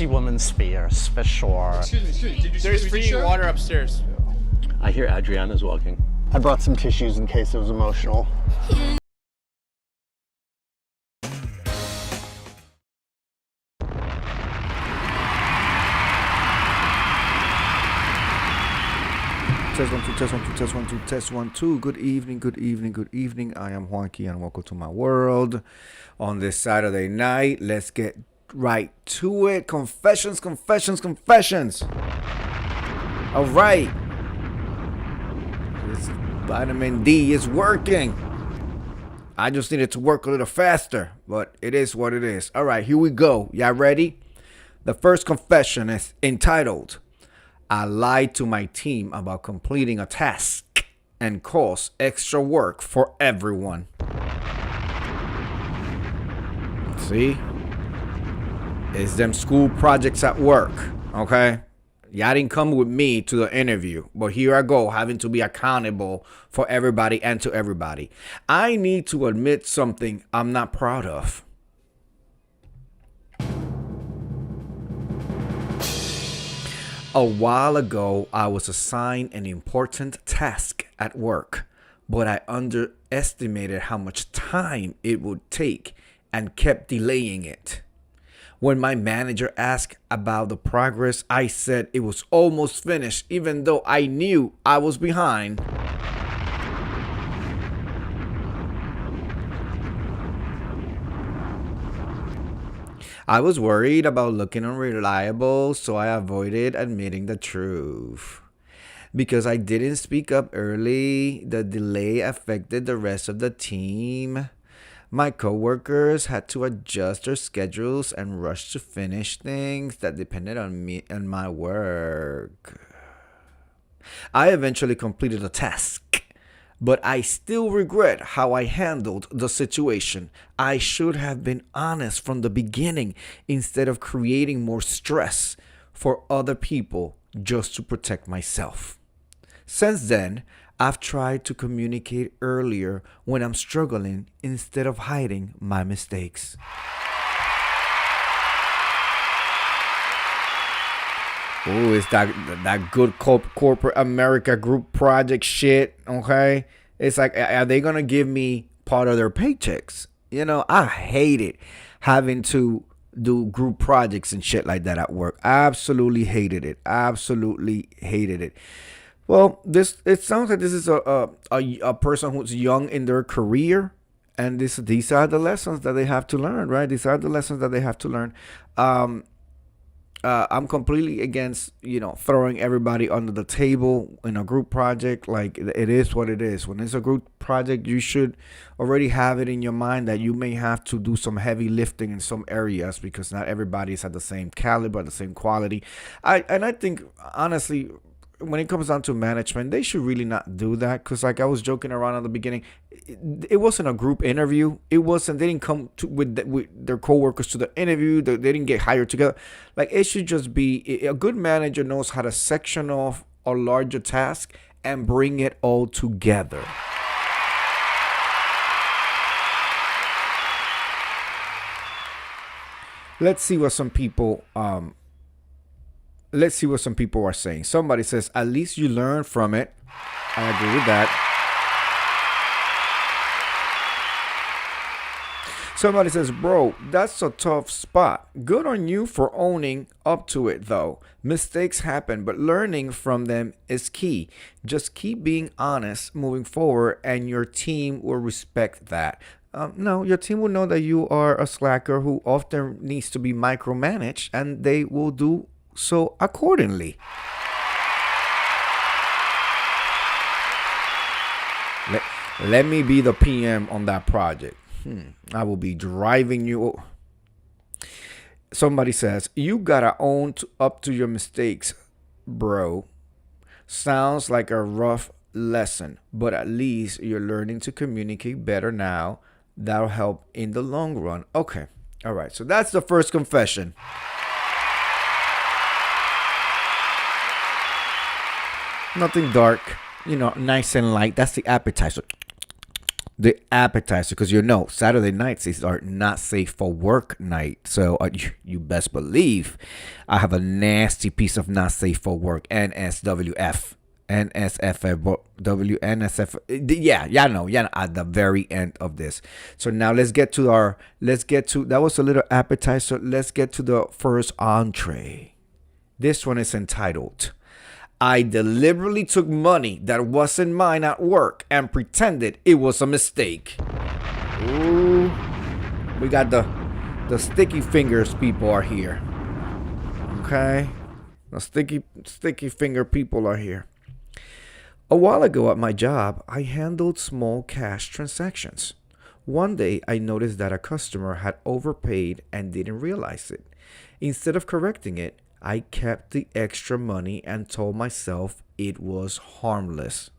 Women's Spears, for sure. Excuse me. Did you see There's the free t-shirt? water upstairs. I hear Adriana's walking. I brought some tissues in case it was emotional. Test one, two, test one, two, test one, two, test one, two. Good evening, good evening, good evening. I am Juanqui and welcome to my world on this Saturday night. Let's get right to it. Confessions. All right. This vitamin D is working. I just needed to work a little faster, but it is what it is. All right, here we go. Y'all ready? The first confession is entitled, I lied to my team about completing a task and caused extra work for everyone. See? It's them school projects at work, okay? Y'all didn't come with me to the interview, but here I go, having to be accountable for everybody and to everybody. I need to admit something I'm not proud of. A while ago, I was assigned an important task at work, but I underestimated how much time it would take and kept delaying it. When my manager asked about the progress, I said it was almost finished, even though I knew I was behind. I was worried about looking unreliable, so I avoided admitting the truth. Because I didn't speak up early, the delay affected the rest of the team. My coworkers had to adjust their schedules and rush to finish things that depended on me and my work. I eventually completed the task, but I still regret how I handled the situation. I should have been honest from the beginning instead of creating more stress for other people just to protect myself. Since then, I've tried to communicate earlier when I'm struggling instead of hiding my mistakes. Oh, it's that good corporate America group project shit, okay? It's like, are they going to give me part of their paychecks? You know, I hate it having to do group projects and shit like that at work. Absolutely hated it. Well, it sounds like this is a person who's young in their career, and these are the lessons that they have to learn, right? These are the lessons that they have to learn. I'm completely against, throwing everybody under the table in a group project. Like, it is what it is. When it's a group project, you should already have it in your mind that you may have to do some heavy lifting in some areas because not everybody is at the same caliber, the same quality. I think, honestly, when it comes down to management, they should really not do that. Because like I was joking around at the beginning, it wasn't a group interview. They didn't come with their coworkers to the interview. They didn't get hired together. Like, it should just be, a good manager knows how to section off a larger task and bring it all together. Let's see what some people are saying. Somebody says, at least you learn from it. I agree with that. Somebody says, bro, that's a tough spot. Good on you for owning up to it, though. Mistakes happen, but learning from them is key. Just keep being honest moving forward, and your team will respect that. No, your team will know that you are a slacker who often needs to be micromanaged, and they will do so accordingly. Let me be the PM on that project. I will be driving you. Somebody says, you gotta own up to your mistakes, bro. Sounds like a rough lesson, but at least you're learning to communicate better now. That'll help in the long run. Okay. All right. So that's the first confession. Nothing dark, nice and light. That's the appetizer. the appetizer, because Saturday nights are not safe for work night. So you best believe I have a nasty piece of not safe for work, NSWF. NSFW, yeah, at the very end of this. So now let's get to that was a little appetizer. Let's get to the first entree. This one is entitled, I deliberately took money that wasn't mine at work and pretended it was a mistake. Ooh, we got the sticky fingers people are here. Okay, the sticky finger people are here. A while ago at my job, I handled small cash transactions. One day, I noticed that a customer had overpaid and didn't realize it. Instead of correcting it, I kept the extra money and told myself it was harmless.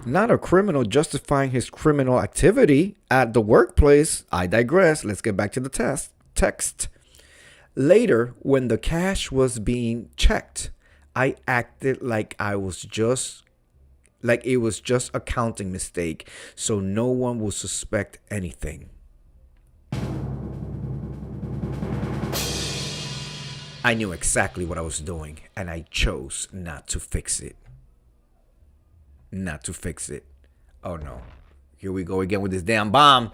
Not a criminal justifying his criminal activity at the workplace. I digress. Let's get back to the text. Later, when the cash was being checked, I acted like it was just a counting mistake, so no one will suspect anything. I knew exactly what I was doing, and I chose not to fix it. Oh no. Here we go again with this damn bomb.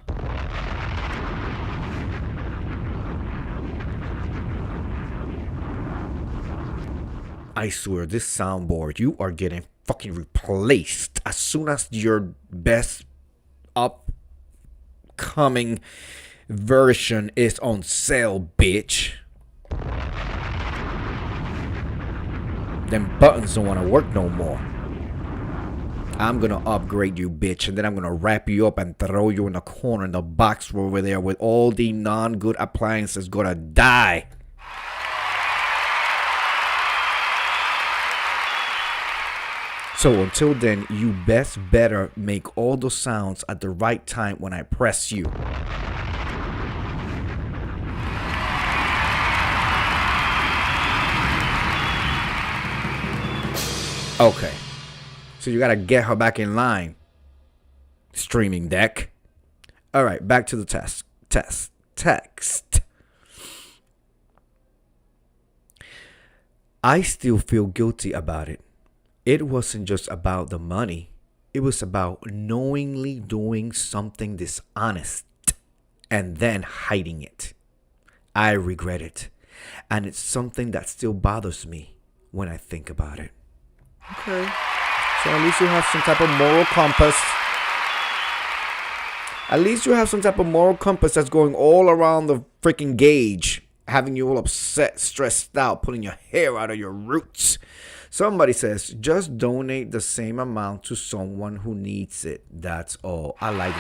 I swear, this soundboard, you are getting fucking replaced as soon as your best upcoming version is on sale, bitch. Them buttons don't want to work no more. I'm gonna upgrade you, bitch, and then I'm gonna wrap you up and throw you in the corner in the box over there with all the non-good appliances gonna die. So until then, you better make all those sounds at the right time when I press you. Okay. So you gotta get her back in line, streaming deck. All right, back to the text. I still feel guilty about it. It wasn't just about the money. It was about knowingly doing something dishonest and then hiding it. I regret it. And it's something that still bothers me when I think about it. Okay. So at least you have some type of moral compass. At least you have some type of moral compass that's going all around the freaking gauge, having you all upset, stressed out, pulling your hair out of your roots. Somebody says, just donate the same amount to someone who needs it. That's all. I like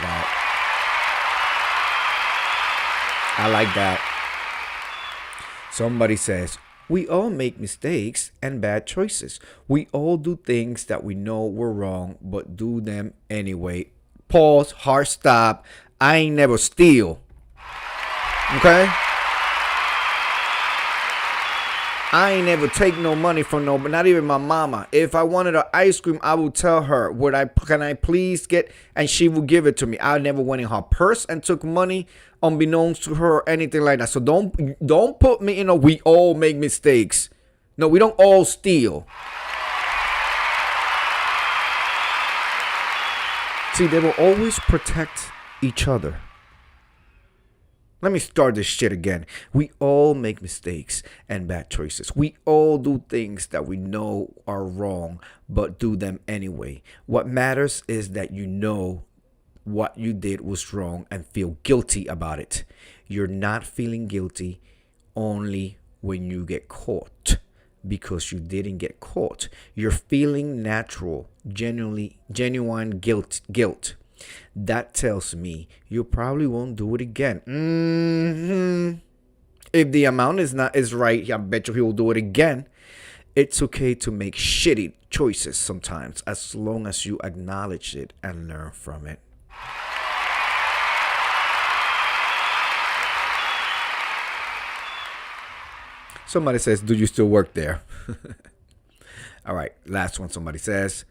that. Somebody says, we all make mistakes and bad choices. We all do things that we know were wrong, but do them anyway. Pause, hard stop. I ain't never steal. Okay? I ain't never take no money from nobody, not even my mama. If I wanted an ice cream, I would tell her, can I please get, and she would give it to me. I never went in her purse and took money unbeknownst to her or anything like that. So don't put me in a we all make mistakes. No, we don't all steal. See, they will always protect each other. Let me start this shit again. We all make mistakes and bad choices. We all do things that we know are wrong, but do them anyway. What matters is that you know what you did was wrong and feel guilty about it. You're not feeling guilty only when you get caught, because you didn't get caught. You're feeling natural, genuine guilt. That tells me you probably won't do it again. If the amount is right, I bet you he will do it again. It's okay to make shitty choices sometimes, as long as you acknowledge it and learn from it. Somebody says, do you still work there? All right, last one. Somebody says,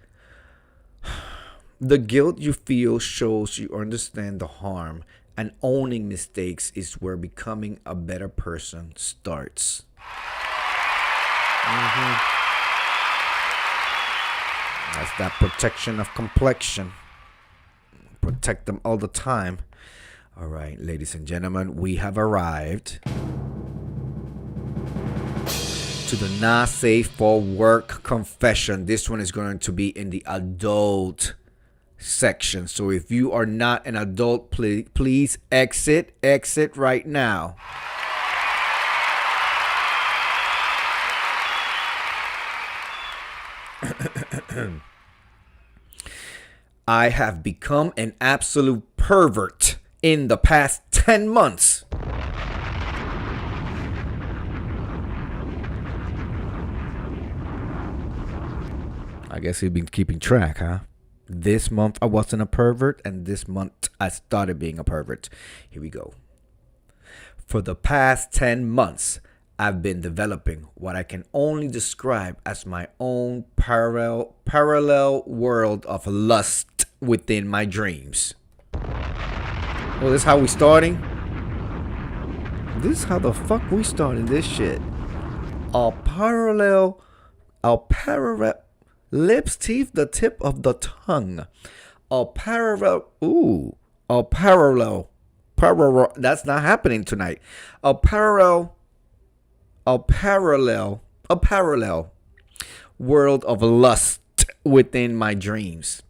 the guilt you feel shows you understand the harm, and owning mistakes is where becoming a better person starts. That's that protection of complexion. Protect them all the time. All right, ladies and gentlemen, we have arrived to the not safe for work confession. This one is going to be in the adult section. So if you are not an adult, please exit right now. I have become an absolute pervert in the past 10 months. I guess he's been keeping track, huh? This month I wasn't a pervert, and this month I started being a pervert. Here we go. For the past 10 months, I've been developing what I can only describe as my own parallel world of lust within my dreams. Well, this is how we starting? This is how the fuck we starting this shit. A parallel, lips, teeth, the tip of the tongue. A parallel, that's not happening tonight. A parallel world of lust within my dreams.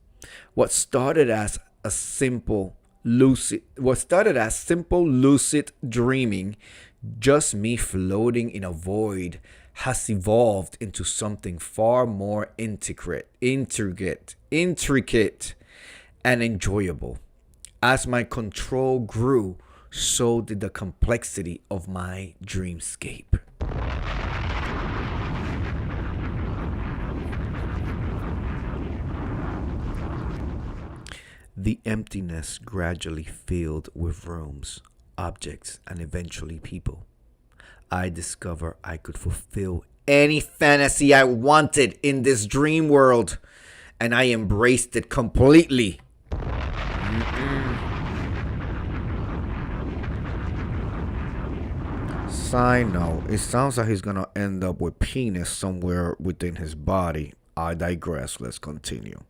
What started as simple lucid dreaming, just me floating in a void, has evolved into something far more intricate, and enjoyable. As my control grew, so did the complexity of my dreamscape. The emptiness gradually filled with rooms, objects, and eventually people. I discovered I could fulfill any fantasy I wanted in this dream world, and I embraced it completely. Side note, it sounds like he's gonna end up with penis somewhere within his body. I digress. Let's continue.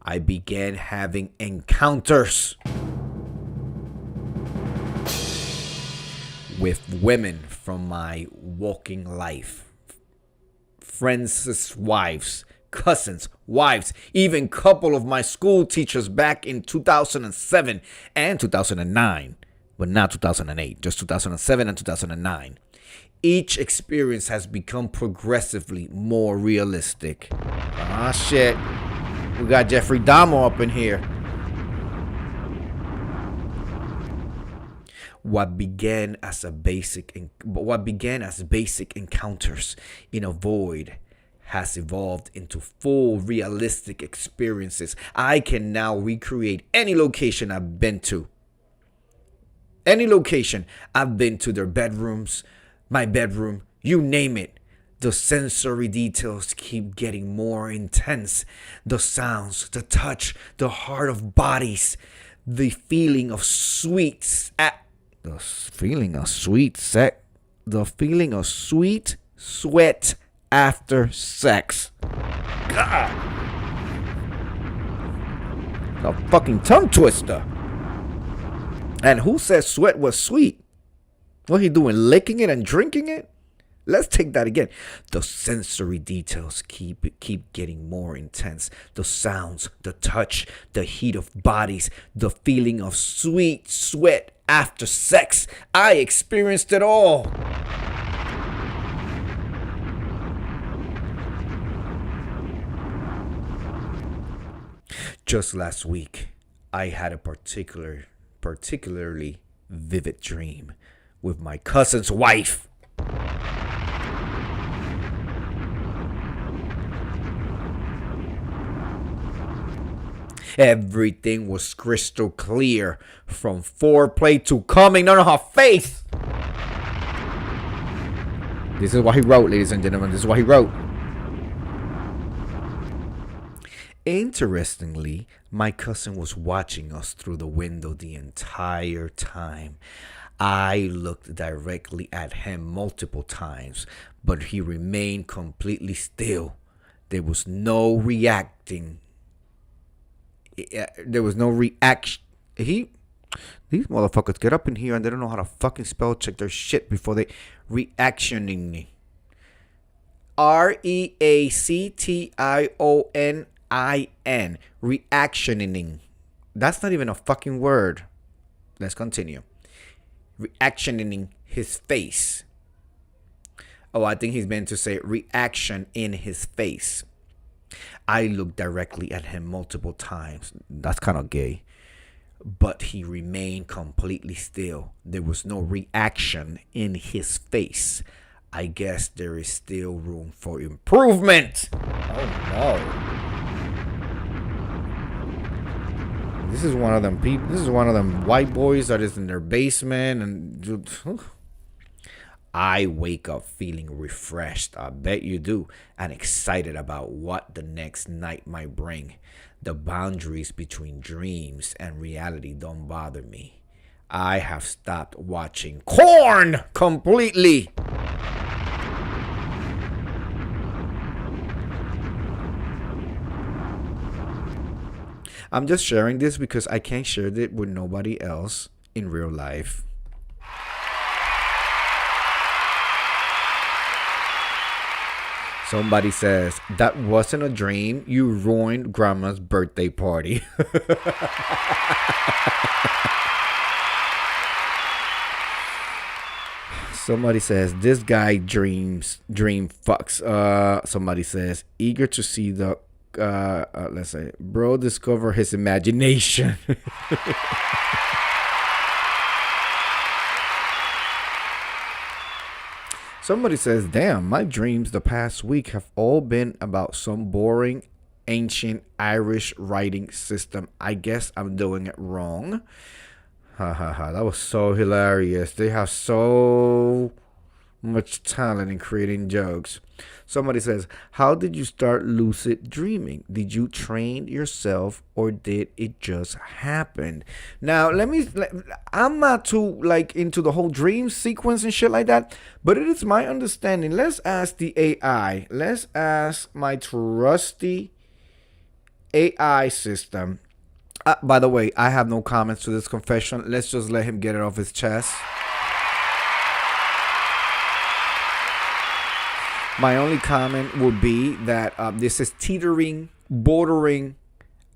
I began having encounters with women from my walking life. Friends' wives, cousins, wives, even couple of my school teachers back in 2007 and 2009. But not 2008, just 2007 and 2009. Each experience has become progressively more realistic. Ah, shit. We got Jeffrey Dahmer up in here. What began as basic encounters in a void has evolved into full realistic experiences. I can now recreate any location I've been to. Any location I've been to, their bedrooms, my bedroom, you name it. The sensory details keep getting more intense. The sounds, the touch, the heart of bodies, the feeling of sweet sweat after sex. God. A fucking tongue twister. And who said sweat was sweet? What he doing, licking it and drinking it? Let's take that again. The sensory details keep getting more intense. The sounds, the touch, the heat of bodies, the feeling of sweet sweat after sex. I experienced it all. Just last week, I had a particularly vivid dream with my cousin's wife. Everything was crystal clear, from foreplay to coming on her face. This is what he wrote, ladies and gentlemen. This is what he wrote. Interestingly, my cousin was watching us through the window the entire time. I looked directly at him multiple times, but he remained completely still. There was no reacting. There was no reaction. These motherfuckers get up in here and they don't know how to fucking spell check their shit before they reactioning. REACTIONIN. Reactioning. That's not even a fucking word. Let's continue. Reactioning his face. Oh, I think he's meant to say reaction in his face. I looked directly at him multiple times. That's kind of gay. But he remained completely still. There was no reaction in his face. I guess there is still room for improvement. Oh no. This is one of them people. This is one of them white boys that is in their basement and I wake up feeling refreshed. I bet you do. And excited about what the next night might bring. The boundaries between dreams and reality don't bother me. I have stopped watching Korn completely. I'm just sharing this because I can't share it with nobody else in real life. Somebody says, that wasn't a dream. You ruined grandma's birthday party. Somebody says, this guy dream fucks. Somebody says, eager to see the, let's say, bro discover his imagination. Somebody says, damn, my dreams the past week have all been about some boring, ancient Irish writing system. I guess I'm doing it wrong. Ha ha ha. That was so hilarious. They have so much talent in creating jokes. Somebody says, how did you start lucid dreaming? Did you train yourself or did it just happen? Now, I'm not too into the whole dream sequence and shit like that, but it is my understanding. Let's ask the AI. Let's ask my trusty AI system. By the way, I have no comments to this confession. Let's just let him get it off his chest. My only comment would be that this is bordering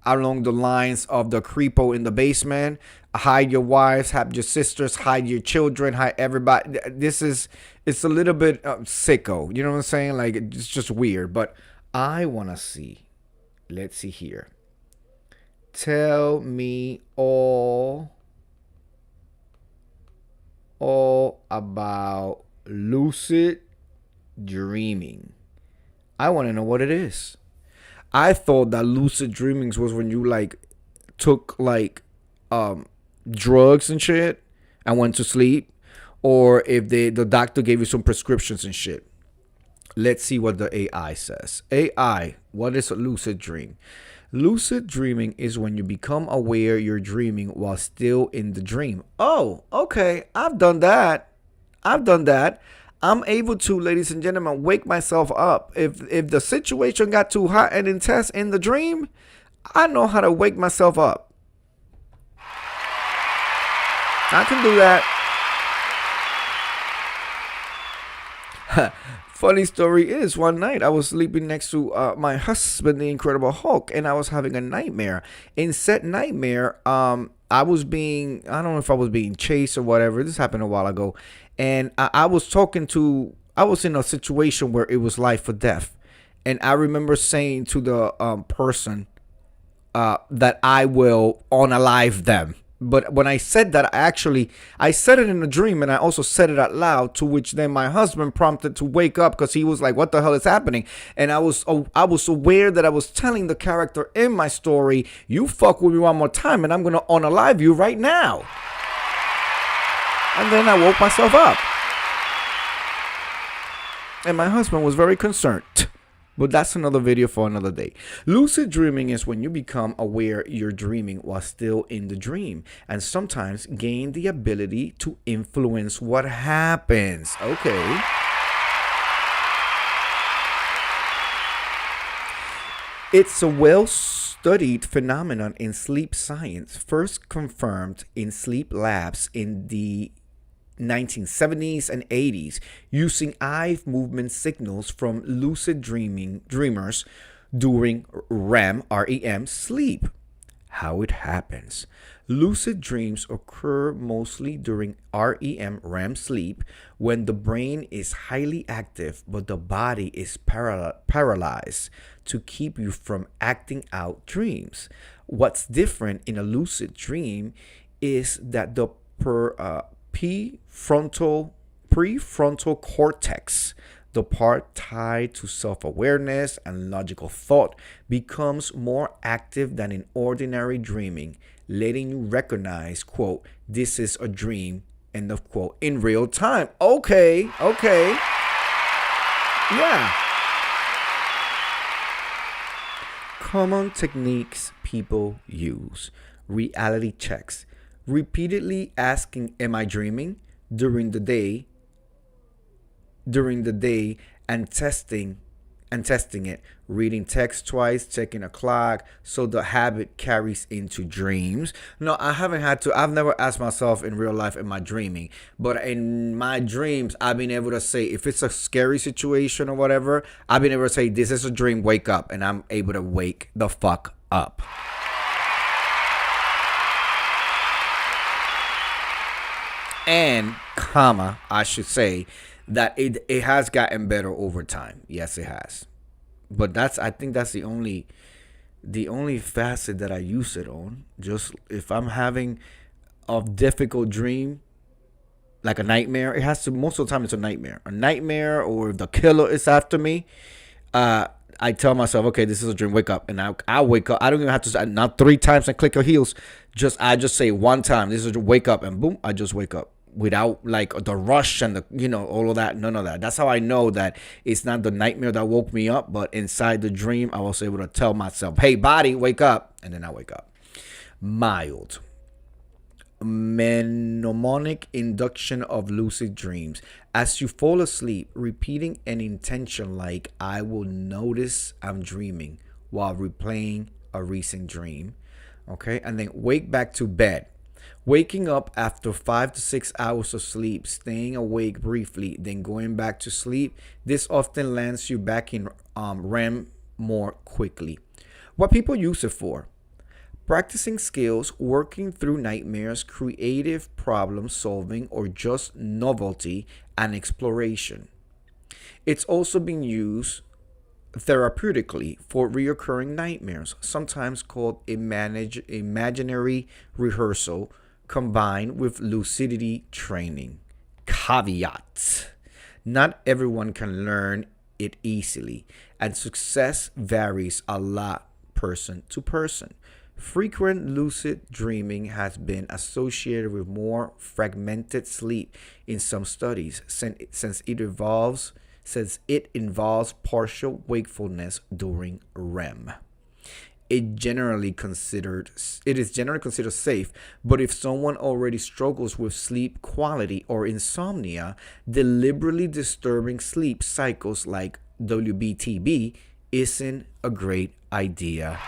along the lines of the creepo in the basement. Hide your wives, hide your sisters, hide your children, hide everybody. It's a little bit sicko. You know what I'm saying? Like, it's just weird. But I want to see. Let's see here. Tell me all about lucid dreaming. I want to know what it is. I thought that lucid dreaming was when you took drugs and shit and went to sleep, or if the doctor gave you some prescriptions and shit. Let's see what the AI says. AI, what is a lucid dream? Lucid dreaming is when you become aware you're dreaming while still in the dream. Oh, okay. I've done that. I'm able to, ladies and gentlemen, wake myself up. If the situation got too hot and intense in the dream, I know how to wake myself up. I can do that. Funny story is, one night I was sleeping next to my husband, the Incredible Hulk, and I was having a nightmare. In said nightmare, I don't know if I was being chased or whatever. This happened a while ago. And I was in a situation where it was life or death. And I remember saying to the person that I will unalive them. But when I said that, I said it in a dream, and I also said it out loud, to which then my husband prompted to wake up because he was like, what the hell is happening? And I was aware that I was telling the character in my story, you fuck with me one more time and I'm going to unalive you right now. And then I woke myself up. And my husband was very concerned. But that's another video for another day. Lucid dreaming is when you become aware you're dreaming while still in the dream, and sometimes gain the ability to influence what happens. Okay. It's a well-studied phenomenon in sleep science, first confirmed in sleep labs in the 1970s and 80s, using eye movement signals from lucid dreamers during REM sleep. How it happens. Lucid dreams occur mostly during REM sleep, when the brain is highly active but the body is paralyzed to keep you from acting out dreams. What's different in a lucid dream is that the prefrontal cortex, the part tied to self-awareness and logical thought, becomes more active than in ordinary dreaming, letting you recognize, quote, this is a dream, end of quote, in real time. Okay. Yeah. Common techniques people use. Reality checks. Repeatedly asking, am I dreaming? During the day and testing it, reading text twice, checking a clock, so the habit carries into dreams. No, I've never asked myself in real life, am I dreaming? But in my dreams, I've been able to say, if it's a scary situation or whatever, I've been able to say, this is a dream, wake up, and I'm able to wake the fuck up. And, I should say that it has gotten better over time. Yes, it has. But I think that's the only facet that I use it on. Just if I'm having a difficult dream, like a nightmare, it has to, most of the time it's a nightmare, or if the killer is after me, I tell myself, okay, this is a dream, wake up. And I wake up. I don't even have to, not 3 times and click your heels. I just say one time, this is a wake up, and boom, I just wake up. Without like the rush and the, all of that, none of that. That's how I know that it's not the nightmare that woke me up, but inside the dream, I was able to tell myself, hey, body, wake up. And then I wake up. Mild. Mnemonic induction of lucid dreams. As you fall asleep, repeating an intention like, I will notice I'm dreaming, while replaying a recent dream. Okay. And then wake back to bed. Waking up after 5 to 6 hours of sleep, staying awake briefly, then going back to sleep. This often lands you back in REM more quickly. What people use it for: practicing skills, working through nightmares, creative problem solving, or just novelty and exploration. It's also been used therapeutically for reoccurring nightmares, sometimes called imaginary rehearsal, combined with lucidity training. Caveat: not everyone can learn it easily, and success varies a lot person to person. Frequent lucid dreaming has been associated with more fragmented sleep in some studies, since it involves partial wakefulness during REM. It is generally considered safe, but if someone already struggles with sleep quality or insomnia, deliberately disturbing sleep cycles like WBTB isn't a great idea.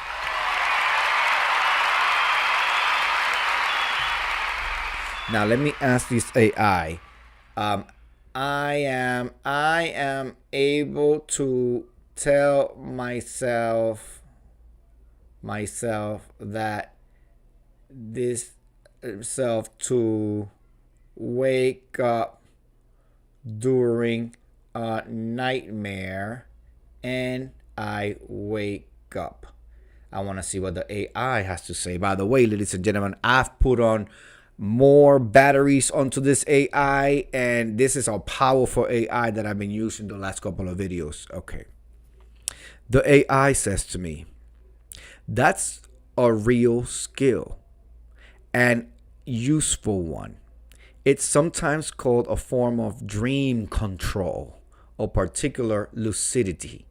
Now let me ask this AI. I am able to tell myself that this self to wake up during a nightmare, and I wake up. I want to see what the AI has to say. By the way, ladies and gentlemen, I've put on more batteries onto this AI, and this is a powerful AI that I've been using the last couple of videos. Okay. The AI says to me, that's a real skill and useful one. It's sometimes called a form of dream control. or particular lucidity.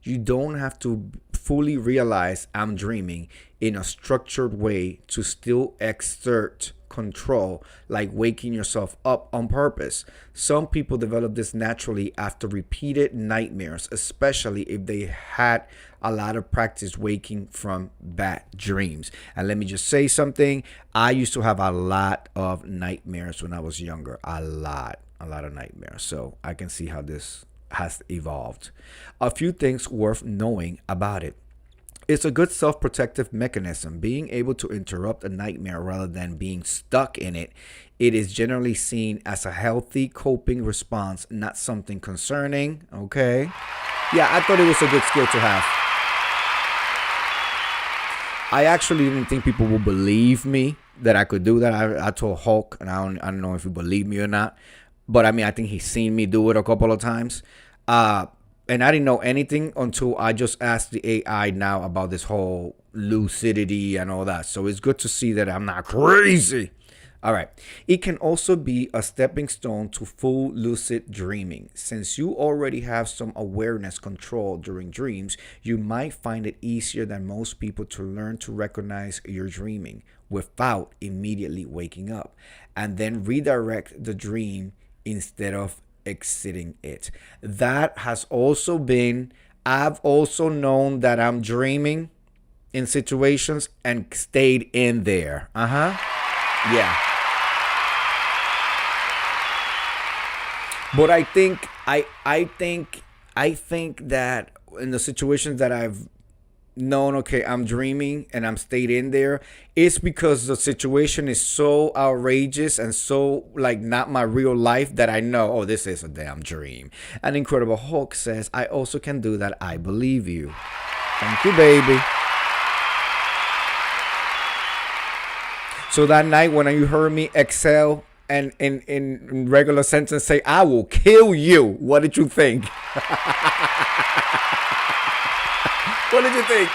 You don't have to fully realize I'm dreaming in a structured way to still exert control, like waking yourself up on purpose. Some people develop this naturally after repeated nightmares, especially if they had a lot of practice waking from bad dreams. And let me just say something. I used to have a lot of nightmares when I was younger. A lot of nightmares. So I can see how this has evolved. A few things worth knowing about it. It's a good self-protective mechanism. Being able to interrupt a nightmare rather than being stuck in it, it is generally seen as a healthy coping response, not something concerning. Okay. Yeah, I thought it was a good skill to have. I actually didn't think people would believe me that I could do that. I told Hulk, and I don't know if he believed me or not, but I mean, I think he's seen me do it a couple of times. And I didn't know anything until I just asked the AI now about this whole lucidity and all that. So it's good to see that I'm not crazy. All right. It can also be a stepping stone to full lucid dreaming. Since you already have some awareness control during dreams, you might find it easier than most people to learn to recognize you're dreaming without immediately waking up, and then redirect the dream instead of exiting it. That has also been, I've also known that I'm dreaming in situations and stayed in there. Yeah. But I think that in the situations that I've known, okay, I'm dreaming and I'm stayed in there, it's because the situation is so outrageous and so like not my real life that I know, oh, this is a damn dream. And Incredible Hulk says, I also can do that. I believe you. Thank you, baby. So that night when you heard me exhale and in regular sentence say, I will kill you, what did you think? What did you think?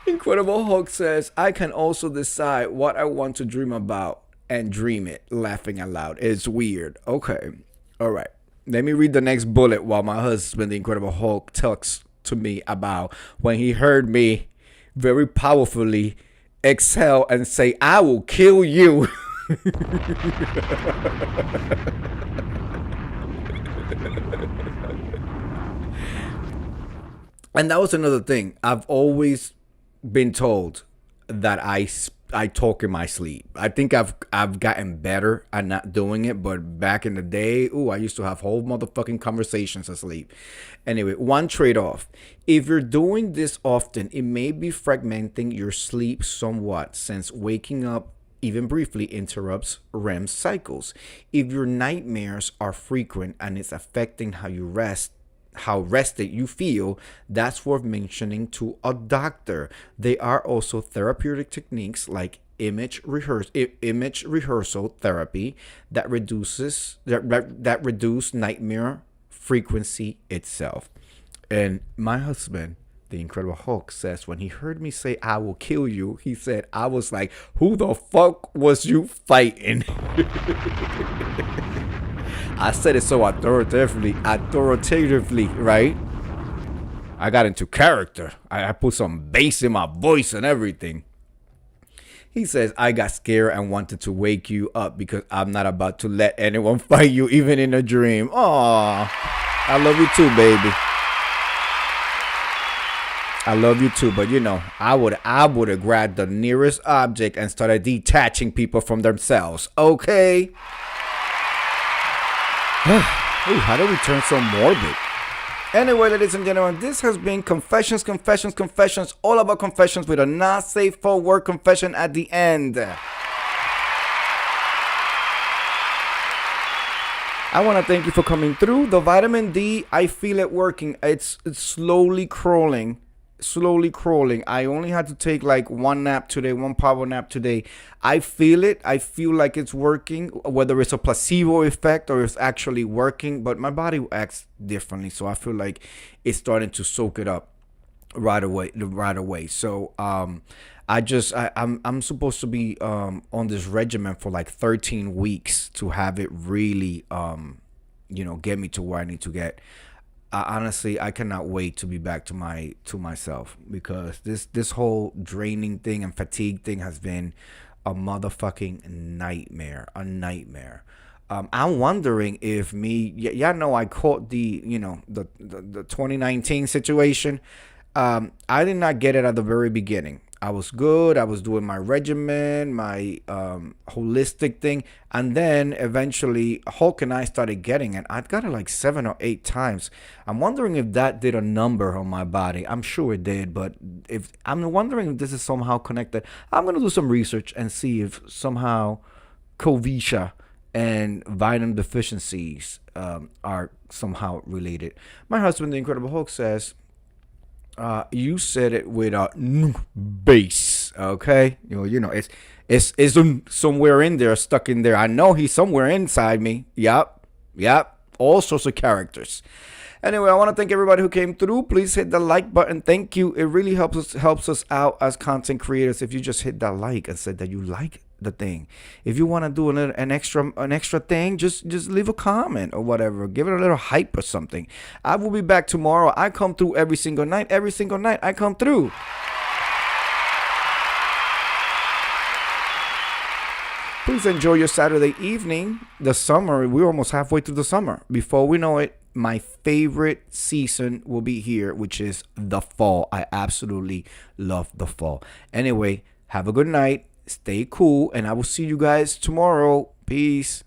Incredible Hulk says, I can also decide what I want to dream about and dream it, laughing aloud. It's weird. Okay. All right. Let me read the next bullet while my husband, the Incredible Hulk, talks to me about when he heard me very powerfully exhale and say, I will kill you. And that was another thing. I've always been told that I talk in my sleep. I think I've gotten better at not doing it, but back in the day, I used to have whole motherfucking conversations asleep. Anyway, one trade-off. If you're doing this often, it may be fragmenting your sleep somewhat, since waking up even briefly interrupts REM cycles. If your nightmares are frequent and it's affecting how you rest, how rested you feel, that's worth mentioning to a doctor. There are also therapeutic techniques like image rehearsal therapy that reduce nightmare frequency itself. And my husband, the Incredible Hulk, says when he heard me say I will kill you, he said, I was like, who the fuck was you fighting? I said it so authoritatively, right? I got into character. I put some bass in my voice and everything. He says, I got scared and wanted to wake you up because I'm not about to let anyone fight you, even in a dream. Aw, I love you too, baby. I love you too, but you know, I would have grabbed the nearest object and started detaching people from themselves. Okay. Ooh, how do we turn so morbid? Anyway, ladies and gentlemen, this has been Confessions, all about confessions with a not safe for work confession at the end. I want to thank you for coming through. The vitamin D, I feel it working. It's slowly crawling. I only had to take like one power nap today. I feel it. I feel like it's working, whether it's a placebo effect or it's actually working, but my body acts differently. So I feel like it's starting to soak it up right away. So, I'm supposed to be, on this regimen for like 13 weeks to have it really, get me to where I need to get. Honestly, I cannot wait to be back to myself, because this whole draining thing and fatigue thing has been a motherfucking nightmare. A nightmare. I'm wondering if y'all know I caught the 2019 situation. I did not get it at the very beginning. I was good. I was doing my regimen, my holistic thing. And then eventually Hulk and I started getting it. I got it like 7 or 8 times. I'm wondering if that did a number on my body. I'm sure it did. But if I'm wondering if this is somehow connected. I'm going to do some research and see if somehow Covisha and vitamin deficiencies are somehow related. My husband, the Incredible Hulk, says, you said it with a bass, okay? It's somewhere in there, stuck in there. I know he's somewhere inside me. Yep. All sorts of characters. Anyway, I want to thank everybody who came through. Please hit the like button. Thank you. It really helps us out as content creators if you just hit that like and said that you like the thing. If you want to do an extra thing, just leave a comment or whatever. Give it a little hype or something. I will be back tomorrow. I come through every single night. Every single night I come through. Please enjoy your Saturday evening. The summer, we're almost halfway through the summer. Before we know it, my favorite season will be here, which is the fall. I absolutely love the fall. Anyway, have a good night. Stay cool, and I will see you guys tomorrow. Peace.